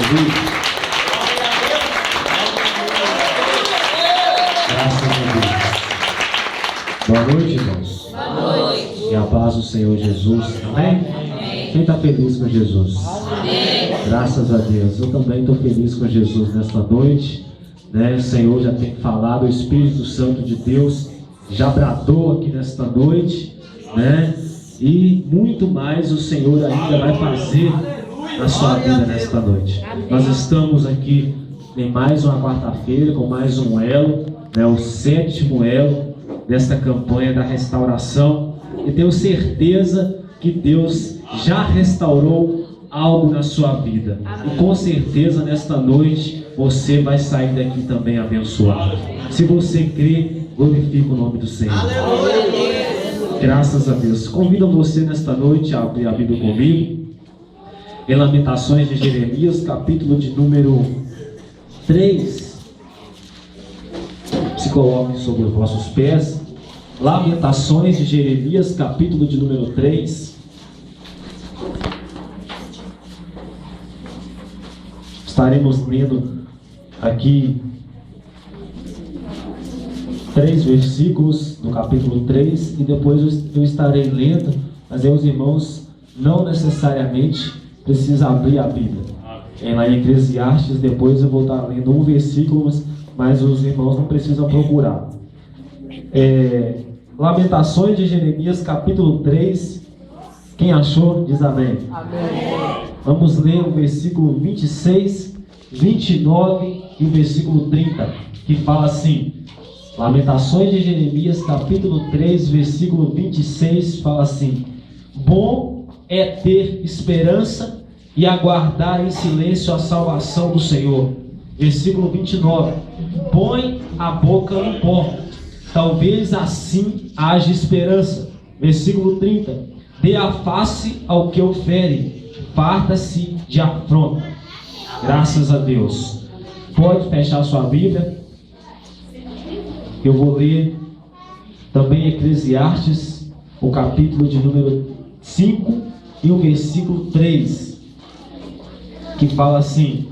Jesus. Graças a Deus. Boa noite, irmãos. Boa noite. E a paz do Senhor Jesus. Amém? Quem está feliz com Jesus? Amém. Graças a Deus. Eu também estou feliz com Jesus nesta noite. O Senhor já tem falado, o Espírito Santo de Deus já bradou aqui nesta noite, e muito mais o Senhor ainda vai fazer na sua vida nesta noite. Nós estamos aqui em mais uma quarta-feira com mais um elo, o 7º elo desta campanha da restauração, e tenho certeza que Deus já restaurou algo na sua vida. E com certeza nesta noite você vai sair daqui também abençoado. Se você crê, glorifica o nome do Senhor. Graças a Deus. Convido você nesta noite a abrir a Bíblia comigo em Lamentações de Jeremias, capítulo de número 3. Se coloque sobre os vossos pés. Lamentações de Jeremias, capítulo de número 3. Estaremos lendo aqui 3 versículos do capítulo 3 e depois eu estarei lendo, mas aí os irmãos não necessariamente precisam abrir a Bíblia. Lá em Eclesiastes, depois eu vou estar lendo um versículo, mas os irmãos não precisam procurar. Lamentações de Jeremias, capítulo 3. Quem achou, diz amém. Amém. Vamos ler o versículo 26, 29 e o versículo 30, que fala assim. Lamentações de Jeremias, capítulo 3, versículo 26, fala assim: bom é ter esperança e aguardar em silêncio a salvação do Senhor. Versículo 29, põe a boca no pó, talvez assim haja esperança. Versículo 30, dê a face ao que o fere, farta-se de afronta. Graças a Deus. Pode fechar sua Bíblia. Eu vou ler também Eclesiastes, o capítulo de número 5 e o versículo 3, que fala assim: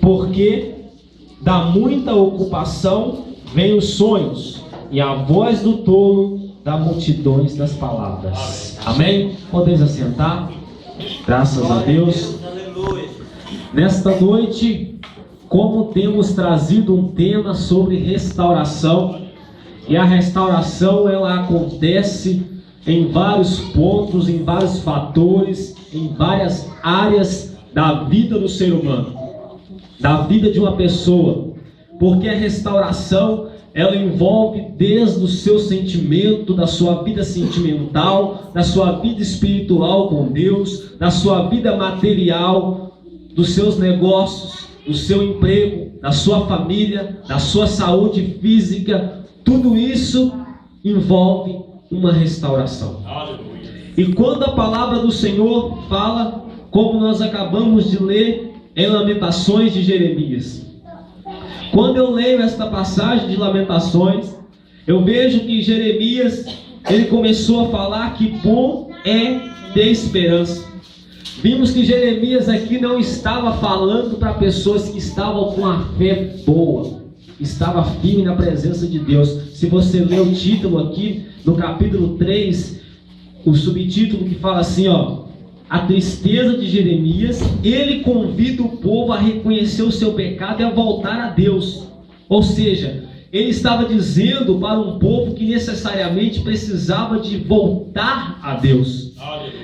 porque da muita ocupação vem os sonhos, e a voz do tolo dá multidões das palavras. Amém? Podeis assentar. Graças a Deus. Nesta noite, como temos trazido um tema sobre restauração, e a restauração ela acontece em vários pontos, em vários fatores, em várias áreas da vida do ser humano, da vida de uma pessoa, porque a restauração ela envolve desde o seu sentimento, da sua vida sentimental, da sua vida espiritual com Deus, da sua vida material, dos seus negócios, do seu emprego, da sua família, da sua saúde física. Tudo isso envolve uma restauração. E quando a palavra do Senhor fala, como nós acabamos de ler em Lamentações de Jeremias, quando eu leio esta passagem de Lamentações, eu vejo que Jeremias ele começou a falar que bom é ter esperança. Vimos que Jeremias aqui não estava falando para pessoas que estavam com a fé boa, estava firme na presença de Deus. Se você ler o título aqui, no capítulo 3, o subtítulo que fala assim, a tristeza de Jeremias, ele convida o povo a reconhecer o seu pecado e a voltar a Deus. Ou seja, ele estava dizendo para um povo que necessariamente precisava de voltar a Deus.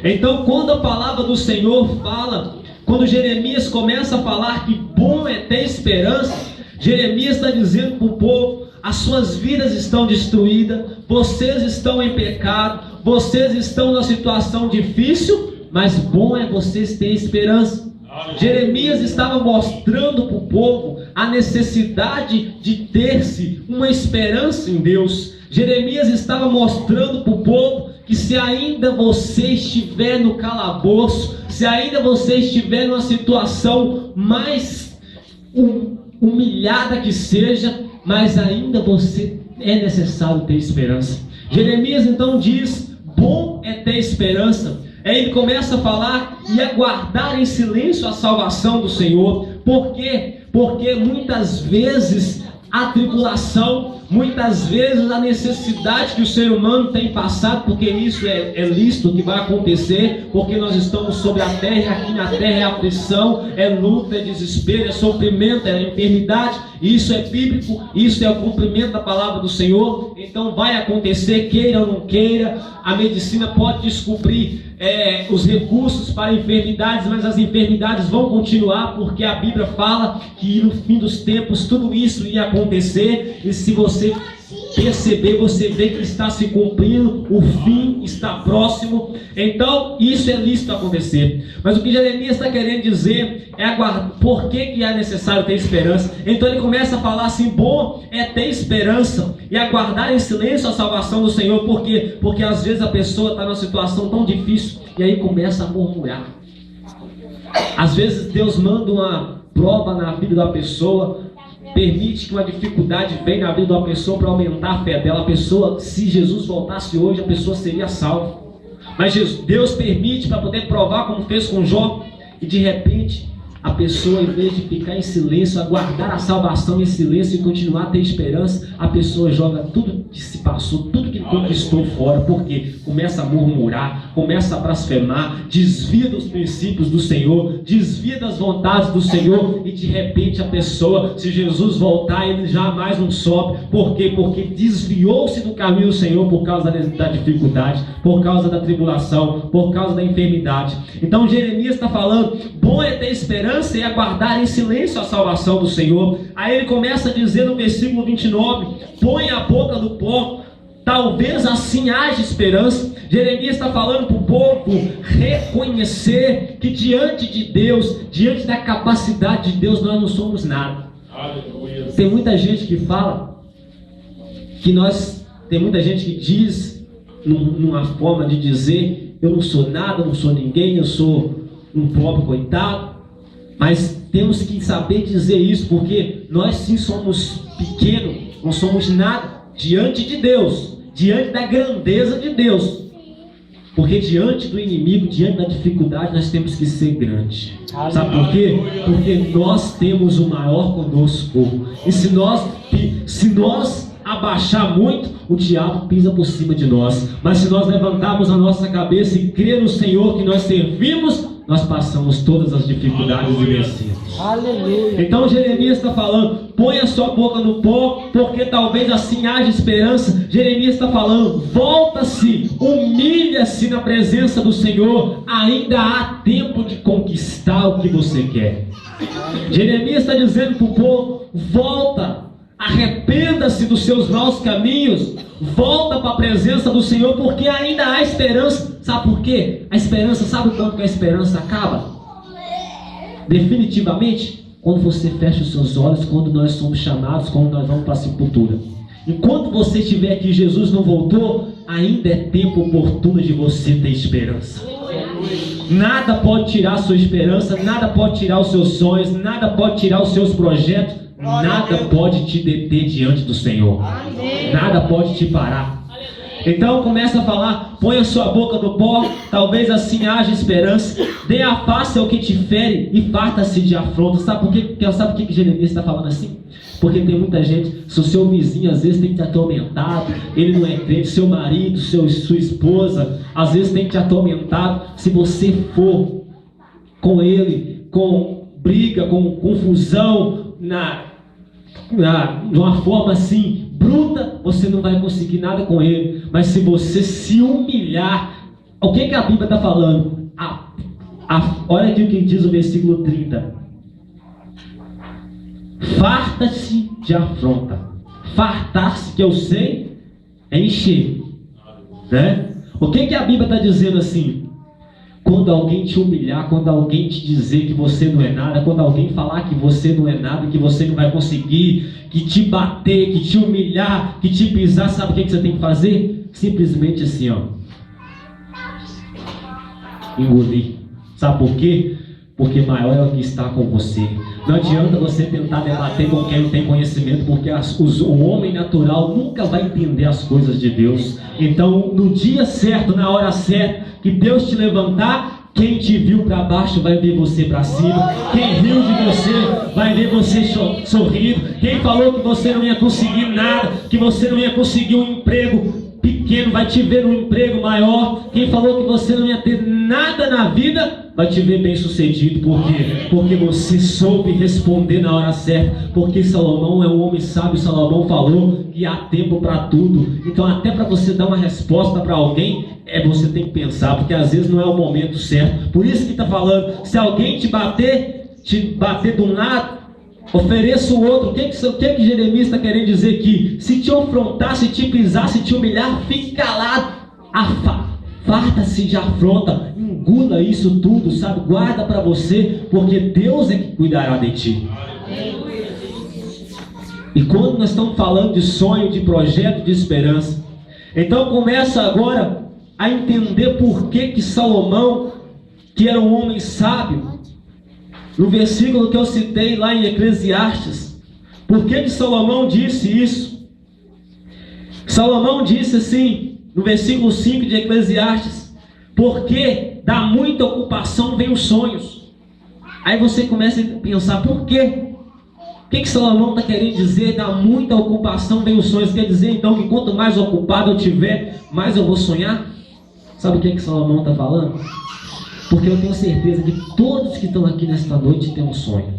Então, quando a palavra do Senhor fala, quando Jeremias começa a falar que bom é ter esperança, Jeremias está dizendo para o povo: as suas vidas estão destruídas, vocês estão em pecado, vocês estão numa situação difícil, mas bom é vocês terem esperança. Jeremias estava mostrando para o povo a necessidade de ter-se uma esperança em Deus. Jeremias estava mostrando para o povo que se ainda você estiver no calabouço, se ainda você estiver numa situação mais humilhada que seja, mas ainda você é necessário ter esperança. Jeremias então diz: bom é ter esperança. ele começa a falar e a guardar em silêncio a salvação do Senhor. Por quê? Porque muitas vezes a tribulação, muitas vezes a necessidade que o ser humano tem passado, porque isso é lícito que vai acontecer, porque nós estamos sobre a terra, e aqui na terra é aflição, é luta, é desespero, é sofrimento, é enfermidade. Isso é bíblico, isso é o cumprimento da palavra do Senhor. Então vai acontecer, queira ou não queira. A medicina pode descobrir os recursos para enfermidades, mas as enfermidades vão continuar, porque a Bíblia fala que no fim dos tempos tudo isso ia acontecer. E se você perceber, você vê que está se cumprindo, o fim está próximo. Então isso é lícito acontecer. Mas o que Jeremias está querendo dizer é aguardar. Por que é necessário ter esperança? Então ele começa a falar assim: bom é ter esperança e aguardar em silêncio a salvação do Senhor. Por quê? Porque às vezes a pessoa está numa situação tão difícil e aí começa a murmurar. Às vezes Deus manda uma prova na vida da pessoa, permite que uma dificuldade venha na vida de uma pessoa para aumentar a fé dela. A pessoa, se Jesus voltasse hoje, a pessoa seria salva. Mas Deus permite para poder provar, como fez com Jó. E de repente a pessoa, em vez de ficar em silêncio, aguardar a salvação em silêncio e continuar a ter esperança, a pessoa joga tudo que se passou, tudo que conquistou fora. Por quê? Começa a murmurar, começa a blasfemar, desvia dos princípios do Senhor, desvia das vontades do Senhor, e de repente a pessoa, se Jesus voltar, ele jamais não sobe. Por quê? Porque desviou-se do caminho do Senhor por causa da dificuldade, por causa da tribulação, por causa da enfermidade. Então Jeremias está falando: bom é ter esperança e aguardar em silêncio a salvação do Senhor. Aí ele começa a dizer no versículo 29: põe a boca no pó, talvez assim haja esperança. Jeremias está falando para o povo reconhecer que diante de Deus, diante da capacidade de Deus, nós não somos nada. Aleluia. Tem muita gente que fala que tem muita gente que diz numa forma de dizer: eu não sou nada, eu não sou ninguém, eu sou um pobre coitado. Mas temos que saber dizer isso, porque nós sim somos pequenos, não somos nada diante de Deus, diante da grandeza de Deus. Porque diante do inimigo, diante da dificuldade, nós temos que ser grandes. Sabe por quê? Porque nós temos o maior conosco. E se nós abaixar muito, o diabo pisa por cima de nós. Mas se nós levantarmos a nossa cabeça e crer no Senhor que nós servimos, nós passamos todas as dificuldades e vencemos. Aleluia. Então Jeremias está falando: põe a sua boca no pó, porque talvez assim haja esperança. Jeremias está falando: volta-se, humilha-se na presença do Senhor, ainda há tempo de conquistar o que você quer. Jeremias está dizendo para o povo: volta, arrependa-se dos seus maus caminhos, volta para a presença do Senhor, porque ainda há esperança. Sabe por quê? A esperança, sabe quando que a esperança acaba? Definitivamente, quando você fecha os seus olhos, quando nós somos chamados, quando nós vamos para a sepultura. Enquanto você estiver aqui, Jesus não voltou, ainda é tempo oportuno de você ter esperança. Nada pode tirar a sua esperança, nada pode tirar os seus sonhos, nada pode tirar os seus projetos, nada pode te deter diante do Senhor. Nada pode te parar. Então começa a falar: põe a sua boca no pó, talvez assim haja esperança. Dê a face ao que te fere e farta-se de afronta. Sabe por que Jeremias está falando assim? Porque tem muita gente, se o seu vizinho às vezes tem te atormentado, ele não é crente, seu marido, sua esposa, às vezes tem te atormentado. Se você for com ele, com briga, com confusão, de uma forma assim bruta, você não vai conseguir nada com ele. Mas se você se humilhar, o que a Bíblia está falando? Olha aqui o que diz o versículo 30: farta-se de afronta. Fartar-se, que eu sei, é encher, né? O que a Bíblia está dizendo assim? Quando alguém te humilhar, quando alguém te dizer que você não é nada, quando alguém falar que você não é nada, que você não vai conseguir, que te bater, que te humilhar, que te pisar, sabe o que você tem que fazer? Simplesmente assim, ó, engolir. Sabe por quê? porque maior é o que está com você. Não adianta você tentar debater com quem não tem conhecimento, porque o homem natural nunca vai entender as coisas de Deus. Então, no dia certo, na hora certa, que Deus te levantar, quem te viu para baixo vai ver você para cima. Quem riu de você vai ver você sorrindo. Quem falou que você não ia conseguir nada, que você não ia conseguir um emprego pequeno, vai te ver num emprego maior. Quem falou que você não ia ter nada na vida, vai te ver bem sucedido. Por quê? Porque você soube responder na hora certa. Porque Salomão é um homem sábio. Salomão falou que há tempo para tudo. Então até para você dar uma resposta para alguém, você tem que pensar, porque às vezes não é o momento certo. Por isso que está falando, se alguém te bater de um lado, ofereça o outro. O que Jeremias está querendo dizer aqui? Se te afrontar, se te pisar, se te humilhar, fique calado. Farta-se de afronta, engula isso tudo, sabe? Guarda para você, porque Deus é que cuidará de ti. E quando nós estamos falando de sonho, de projeto, de esperança, então começa agora a entender por que Salomão, que era um homem sábio, no versículo que eu citei lá em Eclesiastes, por que Salomão disse isso? Salomão disse assim, no versículo 5 de Eclesiastes: porque da muita ocupação vem os sonhos. Aí você começa a pensar, por quê? O que Salomão está querendo dizer? Da muita ocupação vem os sonhos. Quer dizer então que quanto mais ocupado eu tiver, mais eu vou sonhar? Sabe o que Salomão está falando? Porque eu tenho certeza que todos que estão aqui nesta noite têm um sonho.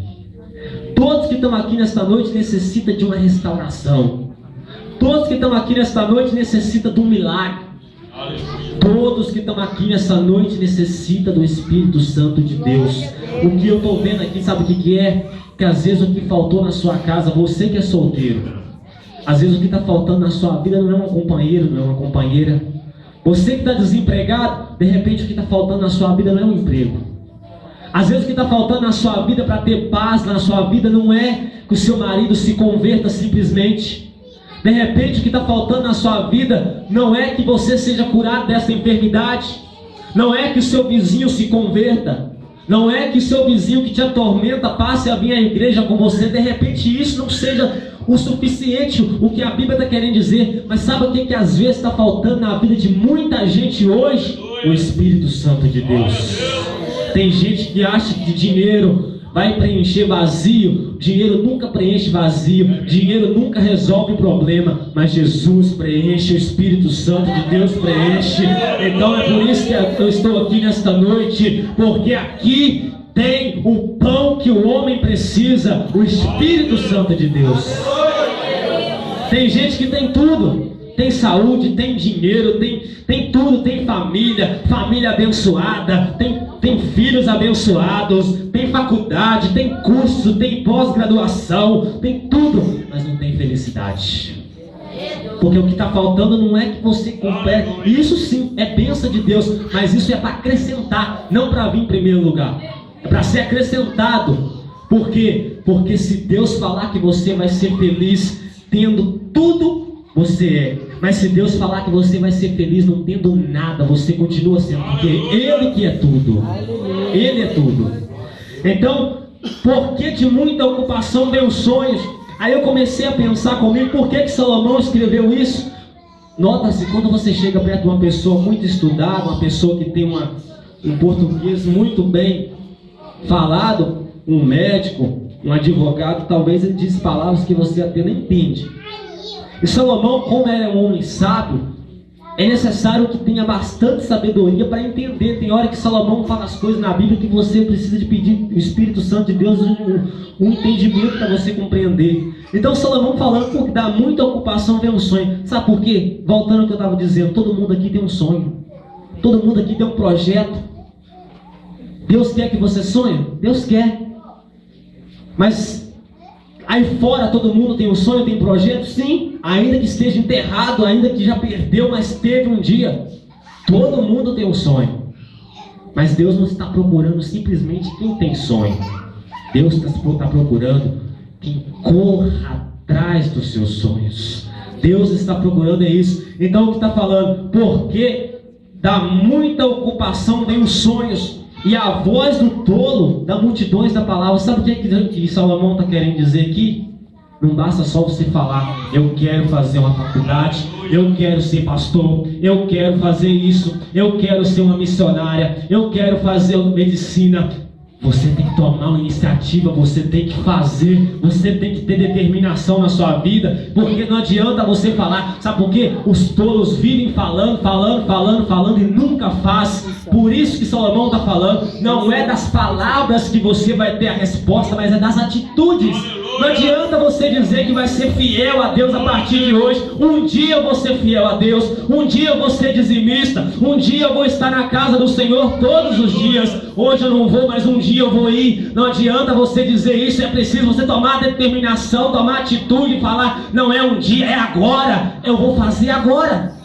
Todos que estão aqui nesta noite necessitam de uma restauração. Todos que estão aqui nesta noite necessitam de um milagre. Todos que estão aqui nessa noite necessitam do Espírito Santo de Deus. O que eu estou vendo aqui, sabe o que é? Que às vezes o que faltou na sua casa, você que é solteiro, às vezes o que está faltando na sua vida não é um companheiro, não é uma companheira. Você que está desempregado, de repente o que está faltando na sua vida não é um emprego. Às vezes o que está faltando na sua vida para ter paz na sua vida não é que o seu marido se converta simplesmente. De repente o que está faltando na sua vida não é que você seja curado dessa enfermidade. Não é que o seu vizinho se converta. Não é que o seu vizinho que te atormenta passe a vir à igreja com você. De repente isso não seja o suficiente, o que a Bíblia está querendo dizer. Mas sabe o que às vezes está faltando na vida de muita gente hoje? O Espírito Santo de Deus. Tem gente que acha que dinheiro vai preencher vazio. Dinheiro nunca preenche vazio. Dinheiro nunca resolve problema. Mas Jesus preenche, o Espírito Santo de Deus preenche. Então é por isso que eu estou aqui nesta noite, porque aqui tem o pão que o homem precisa, o Espírito Santo de Deus. Tem gente que tem tudo, tem saúde, tem dinheiro, tem tudo, tem família abençoada, tem filhos abençoados, tem faculdade, tem curso, tem pós-graduação, tem tudo, mas não tem felicidade. Porque o que está faltando não é que você complete, isso sim é bênção de Deus, mas isso é para acrescentar, não para vir em primeiro lugar. É para ser acrescentado. Por quê? Porque se Deus falar que você vai ser feliz tendo tudo, você é. Mas se Deus falar que você vai ser feliz não tendo nada, você continua sendo. Porque Ele que é tudo. Ele é tudo. Então, por que de muita ocupação vem os sonhos? Aí eu comecei a pensar comigo, por que Salomão escreveu isso? Nota-se, quando você chega perto de uma pessoa muito estudada, uma pessoa que tem um português muito bem falado, um médico, um advogado, talvez ele diz palavras que você até não entende. E Salomão, como ele é um homem sábio, é necessário que tenha bastante sabedoria para entender. Tem hora que Salomão fala as coisas na Bíblia que você precisa de pedir o Espírito Santo de Deus um entendimento para você compreender. Então Salomão falando, porque dá muita ocupação vem um sonho. Sabe por quê? Voltando ao que eu estava dizendo, todo mundo aqui tem um sonho. Todo mundo aqui tem um projeto. Deus quer que você sonhe? Deus quer. Mas aí fora todo mundo tem um sonho, tem projeto? Sim. Ainda que esteja enterrado, ainda que já perdeu, mas teve um dia. Todo mundo tem um sonho. Mas Deus não está procurando simplesmente quem tem sonho. Deus está procurando quem corra atrás dos seus sonhos. Deus está procurando isso. Então o que está falando? Porque da muita ocupação vem os sonhos. E a voz do tolo, da multidões da palavra. Sabe o que Salomão está querendo dizer aqui? Não basta só você falar, eu quero fazer uma faculdade, eu quero ser pastor, eu quero fazer isso, eu quero ser uma missionária, eu quero fazer medicina. Você tem que tomar uma iniciativa, você tem que fazer, você tem que ter determinação na sua vida, porque não adianta você falar. Sabe por quê? Os tolos vivem falando e nunca faz. Por isso que Salomão está falando, não é das palavras que você vai ter a resposta, mas é das atitudes. Não adianta você dizer que vai ser fiel a Deus a partir de hoje. Um dia eu vou ser fiel a Deus, um dia eu vou ser dizimista, um dia eu vou estar na casa do Senhor todos os dias. Hoje eu não vou, mas um dia eu vou ir. Não adianta você dizer isso, é preciso você tomar determinação, tomar atitude e falar, não é um dia, é agora, eu vou fazer agora.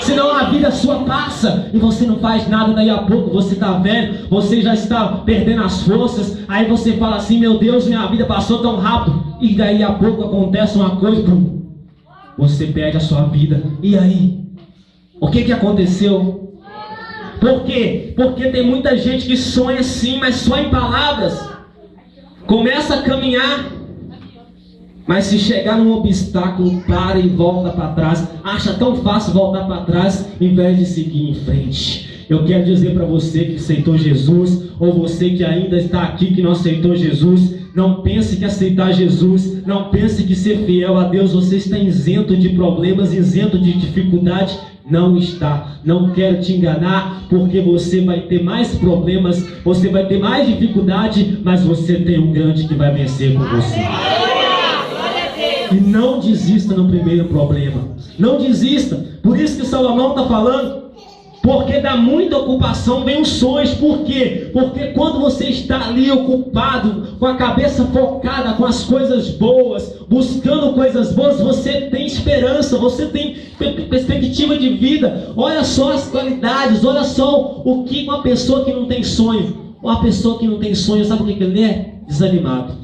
Senão a vida sua passa e você não faz nada. Daí a pouco você está velho, você já está perdendo as forças. Aí você fala assim, meu Deus, minha vida passou tão rápido. E daí a pouco acontece uma coisa, pum, você perde a sua vida. E aí? O que aconteceu? Por quê? Porque tem muita gente que sonha sim, mas só em palavras. Começa a caminhar, mas se chegar num obstáculo, para e volta para trás. Acha tão fácil voltar para trás, em vez de seguir em frente. Eu quero dizer para você que aceitou Jesus, ou você que ainda está aqui que não aceitou Jesus, não pense que aceitar Jesus, não pense que ser fiel a Deus, você está isento de problemas, isento de dificuldade. Não está. Não quero te enganar, porque você vai ter mais problemas, você vai ter mais dificuldade, mas você tem um grande que vai vencer com você. E não desista no primeiro problema. Não desista. Por isso que Salomão está falando. Porque da muita ocupação vem os sonhos. Por quê? Porque quando você está ali ocupado, com a cabeça focada com as coisas boas, buscando coisas boas, você tem esperança, você tem perspectiva de vida. Olha só as qualidades, olha só o que uma pessoa que não tem sonho. Uma pessoa que não tem sonho, sabe o que ele é? Desanimado.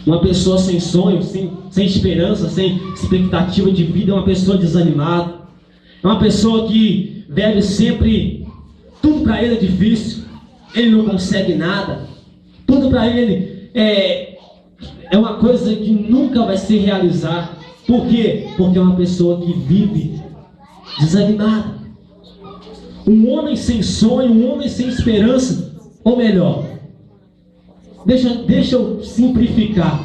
Uma pessoa sem sonho, sem esperança, sem expectativa de vida, é uma pessoa desanimada. É uma pessoa que vive sempre, tudo para ele é difícil, ele não consegue nada, tudo para ele é uma coisa que nunca vai se realizar. Por quê? Porque é uma pessoa que vive desanimada. Um homem sem sonho, um homem sem esperança, ou melhor, deixa eu simplificar.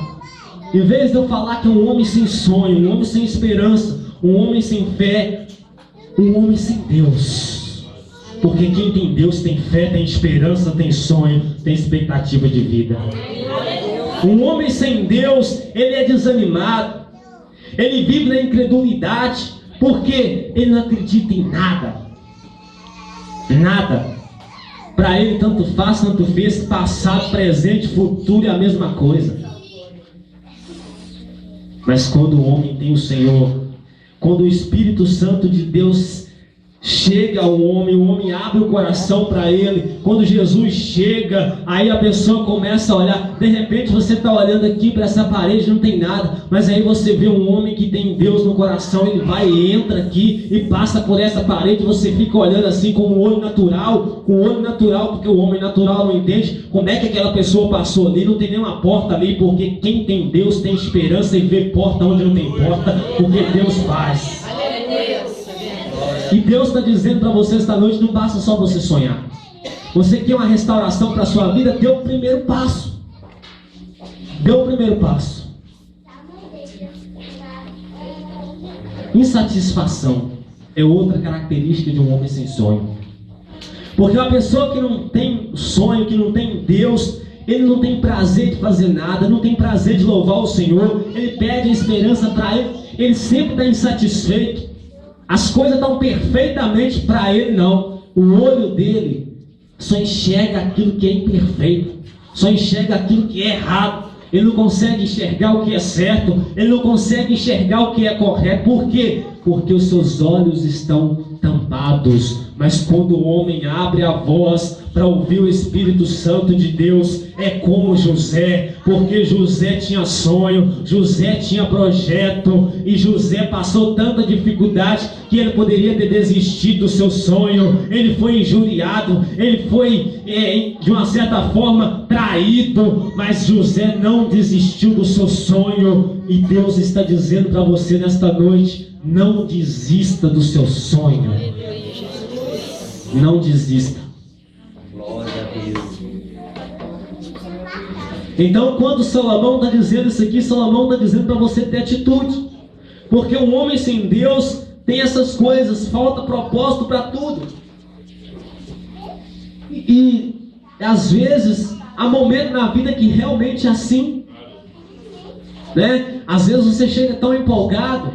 Em vez de eu falar que é um homem sem sonho, um homem sem esperança, um homem sem fé, um homem sem Deus. Porque quem tem Deus tem fé, tem esperança, tem sonho, tem expectativa de vida. Um homem sem Deus, ele é desanimado, ele vive na incredulidade, porque ele não acredita em nada. Nada. Para ele tanto faz, tanto fez, passado, presente, futuro é a mesma coisa. Mas quando o homem tem o Senhor, quando o Espírito Santo de Deus chega ao homem, o homem abre o coração para ele. Quando Jesus chega, aí a pessoa começa a olhar. De repente você está olhando aqui para essa parede, não tem nada, mas aí você vê um homem que tem Deus no coração, ele vai e entra aqui e passa por essa parede. Você fica olhando assim com o olho natural, porque o homem natural não entende como é que aquela pessoa passou ali. Não tem nenhuma porta ali, porque quem tem Deus tem esperança e vê porta onde não tem porta, porque Deus faz. E Deus está dizendo para você esta noite, não basta só você sonhar. Você quer uma restauração para a sua vida? Dê o primeiro passo. Dê o primeiro passo. Insatisfação é outra característica de um homem sem sonho. Porque uma pessoa que não tem sonho, que não tem Deus, ele não tem prazer de fazer nada, não tem prazer de louvar o Senhor, ele perde a esperança para ele, ele sempre está insatisfeito. As coisas estão perfeitamente para ele, não. O olho dele só enxerga aquilo que é imperfeito, só enxerga aquilo que é errado. Ele não consegue enxergar o que é certo, ele não consegue enxergar o que é correto. Por quê? Porque os seus olhos estão tampados. Mas quando o homem abre a voz para ouvir o Espírito Santo de Deus, é como José, porque José tinha sonho, José tinha projeto, e José passou tanta dificuldade que ele poderia ter desistido do seu sonho. Ele foi injuriado, ele foi de uma certa forma traído, mas José não desistiu do seu sonho. E Deus está dizendo para você nesta noite: não desista do seu sonho. Não desista. Glória a Deus. Então, quando Salomão está dizendo isso aqui, Salomão está dizendo para você ter atitude. Porque um homem sem Deus tem essas coisas, falta propósito para tudo. E às vezes há momentos na vida que realmente é assim, né? Às vezes você chega tão empolgado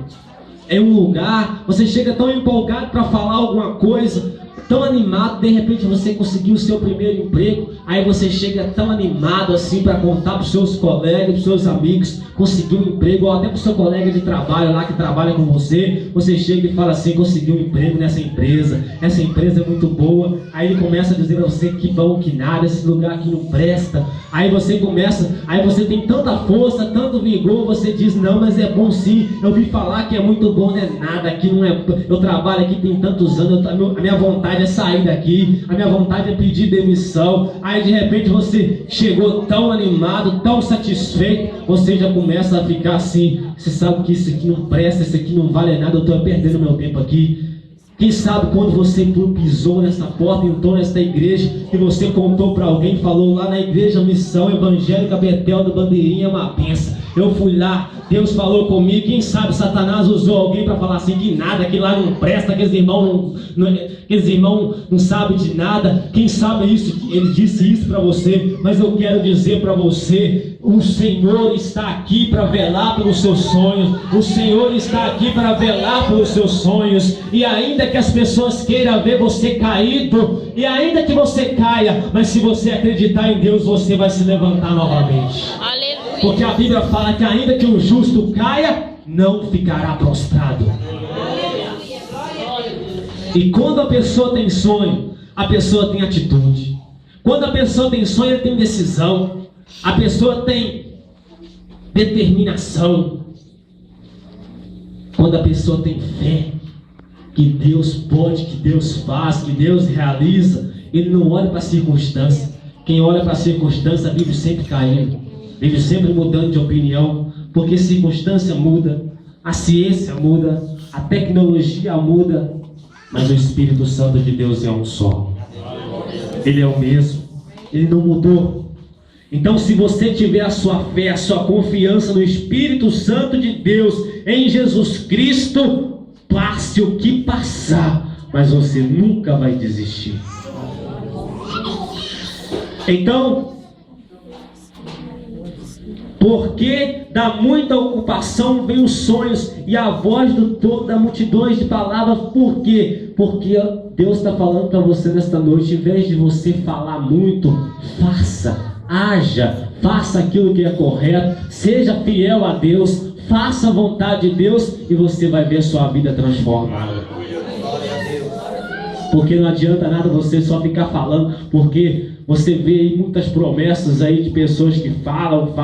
em um lugar, você chega tão empolgado para falar alguma coisa, tão animado, de repente você conseguiu o seu primeiro emprego, aí você chega tão animado assim para contar para os seus colegas, para os seus amigos, conseguiu um emprego, ou até para o seu colega de trabalho lá que trabalha com você, você chega e fala assim: consegui um emprego nessa empresa, essa empresa é muito boa. Aí ele começa a dizer para você: que bom, que nada, esse lugar aqui não presta. Aí você tem tanta força, tanto vigor, você diz: não, mas é bom sim, eu ouvi falar que é muito bom. Não é nada, aqui não é, eu trabalho aqui tem tantos anos, a minha vontade é sair daqui, a minha vontade é pedir demissão. Aí de repente você chegou tão animado, tão satisfeito, você já começa a ficar assim: você sabe que isso aqui não presta, isso aqui não vale nada, eu estou perdendo meu tempo aqui. Quem sabe quando você pisou nessa porta, entrou nesta igreja, e você contou para alguém, falou lá na igreja Missão Evangélica Betel do Bandeirinha, é uma benção. Eu fui lá, Deus falou comigo. Quem sabe Satanás usou alguém para falar assim: que nada, que lá não presta, aqueles irmãos não sabem de nada. Quem sabe isso, ele disse isso para você. Mas eu quero dizer para você: o Senhor está aqui para velar pelos seus sonhos. O Senhor está aqui para velar pelos seus sonhos. E ainda que as pessoas queiram ver você caído, e ainda que você caia, mas se você acreditar em Deus, você vai se levantar novamente. Aleluia. Porque a Bíblia fala que ainda que o justo caia, não ficará prostrado. E quando a pessoa tem sonho, a pessoa tem atitude. Quando a pessoa tem sonho, ela tem decisão. A pessoa tem determinação. Quando a pessoa tem fé que Deus pode, que Deus faz, que Deus realiza, ele não olha para a circunstância. Quem olha para a circunstância vive sempre caindo, vive sempre mudando de opinião, porque circunstância muda, a ciência muda, a tecnologia muda, mas o Espírito Santo de Deus é um só. Ele é o mesmo, ele não mudou. Então, se você tiver a sua fé, a sua confiança no Espírito Santo de Deus, em Jesus Cristo, passe o que passar, mas você nunca vai desistir. Então, porque da muita ocupação vem os sonhos e a voz do todo da multidões de palavras. Por quê? Porque Deus está falando para você nesta noite: em vez de você falar muito, faça, haja, faça aquilo que é correto, seja fiel a Deus, faça a vontade de Deus, e você vai ver sua vida transformada. Porque não adianta nada você só ficar falando, porque você vê aí muitas promessas aí de pessoas que falam,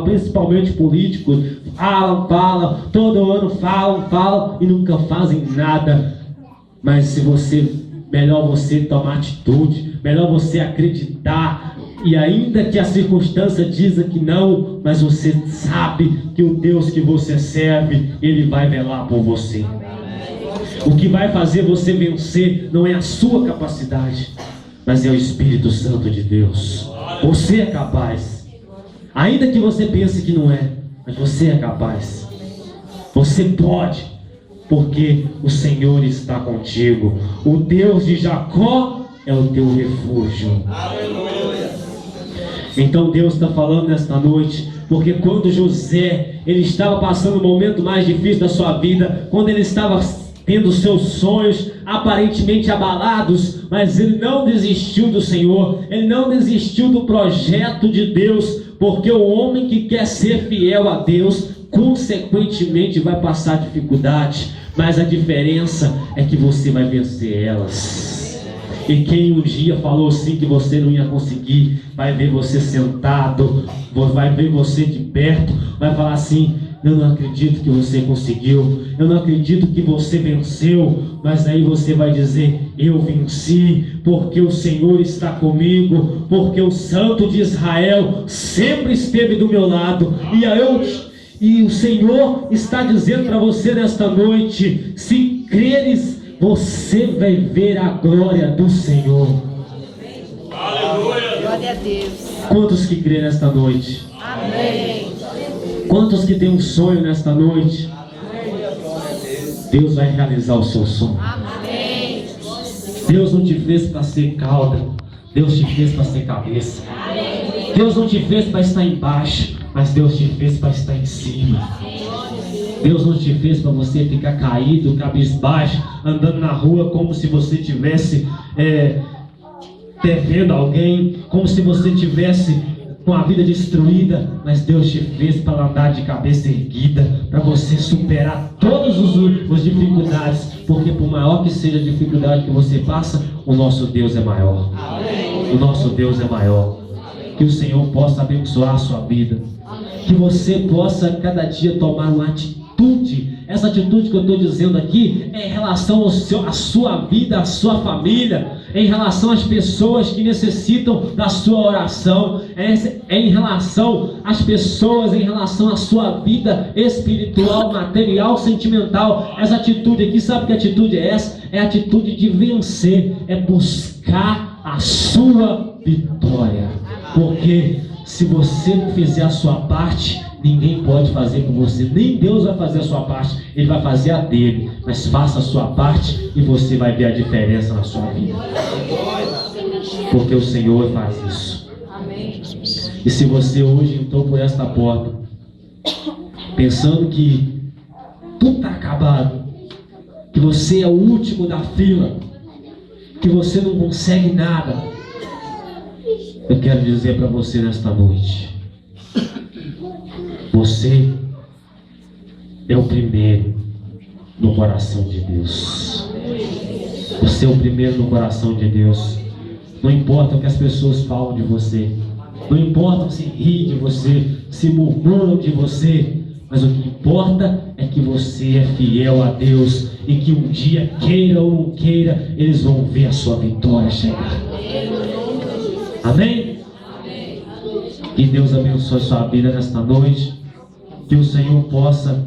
principalmente políticos, falam, todo ano falam e nunca fazem nada. Mas melhor você tomar atitude, melhor você acreditar, e ainda que a circunstância diza que não, mas você sabe que o Deus que você serve, Ele vai velar por você. O que vai fazer você vencer não é a sua capacidade, mas é o Espírito Santo de Deus. Você é capaz. Ainda que você pense que não é, mas você é capaz. Você pode, porque o Senhor está contigo. O Deus de Jacó é o teu refúgio. Aleluia. Então Deus está falando nesta noite, porque quando José, ele estava passando o momento mais difícil da sua vida, quando ele estava tendo seus sonhos aparentemente abalados, mas ele não desistiu do Senhor, ele não desistiu do projeto de Deus, porque o homem que quer ser fiel a Deus, consequentemente vai passar dificuldade, mas a diferença é que você vai vencer elas. E quem um dia falou sim que você não ia conseguir, vai ver você sentado, vai ver você de perto, vai falar assim: eu não acredito que você conseguiu, eu não acredito que você venceu. Mas aí você vai dizer: eu venci, porque o Senhor está comigo, porque o Santo de Israel sempre esteve do meu lado. E o Senhor está dizendo para você nesta noite: se creres, você vai ver a glória do Senhor. Aleluia! Glória a Deus. Quantos que creem nesta noite? Amém. Quantos que têm um sonho nesta noite? Deus vai realizar o seu sonho. Amém. Deus não te fez para ser cauda, Deus te fez para ser cabeça. Deus não te fez para estar embaixo, mas Deus te fez para estar em cima. Deus não te fez para você ficar caído, cabisbaixo, andando na rua como se você tivesse devendo alguém, como se você tivesse com a vida destruída. Mas Deus te fez para andar de cabeça erguida, para você superar todas as dificuldades, porque por maior que seja a dificuldade que você passa, o nosso Deus é maior. O nosso Deus é maior. Que o Senhor possa abençoar a sua vida, que você possa cada dia tomar uma atitude. Essa atitude que eu estou dizendo aqui é em relação à sua vida, à sua família, em relação às pessoas que necessitam da sua oração, é em relação às pessoas, em relação à sua vida espiritual, material, sentimental. Essa atitude aqui, sabe que atitude é essa? É a atitude de vencer, é buscar a sua vitória. Porque se você não fizer a sua parte, ninguém pode fazer por você, nem Deus vai fazer a sua parte, Ele vai fazer a dele. Mas faça a sua parte e você vai ver a diferença na sua vida, porque o Senhor faz isso. E se você hoje entrou por esta porta pensando que tudo está acabado, que você é o último da fila, que você não consegue nada, eu quero dizer para você nesta noite: você é o primeiro no coração de Deus. Você é o primeiro no coração de Deus. Não importa o que as pessoas falam de você, não importa se riem de você, se murmuram de você, mas o que importa é que você é fiel a Deus, e que um dia, queira ou não queira, eles vão ver a sua vitória chegar. Amém? Que Deus abençoe a sua vida nesta noite. Que o Senhor possa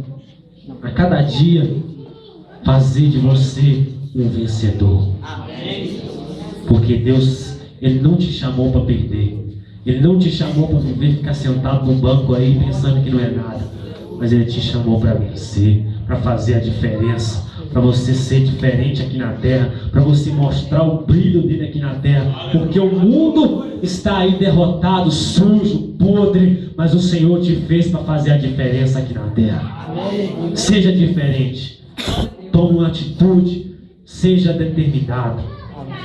a cada dia fazer de você um vencedor. Porque Deus, Ele não te chamou para perder. Ele não te chamou para viver, ficar sentado no banco aí pensando que não é nada. Mas Ele te chamou para vencer, para fazer a diferença, para você ser diferente aqui na terra, para você mostrar o brilho dele aqui na terra. Porque o mundo está aí derrotado, sujo, podre, mas o Senhor te fez para fazer a diferença aqui na terra. Seja diferente, tome uma atitude, seja determinado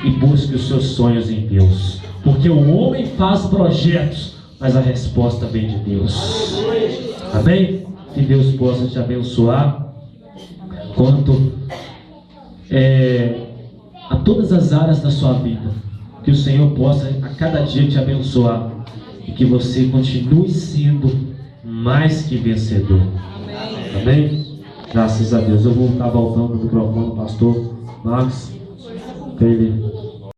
e busque os seus sonhos em Deus. Porque o homem faz projetos, mas a resposta vem de Deus. Amém? Que Deus possa te abençoar quanto a todas as áreas da sua vida. Que o Senhor possa a cada dia te abençoar, e que você continue sendo mais que vencedor. Amém? Graças a Deus. Eu vou estar voltando no microfone do pastor Marcos, para ele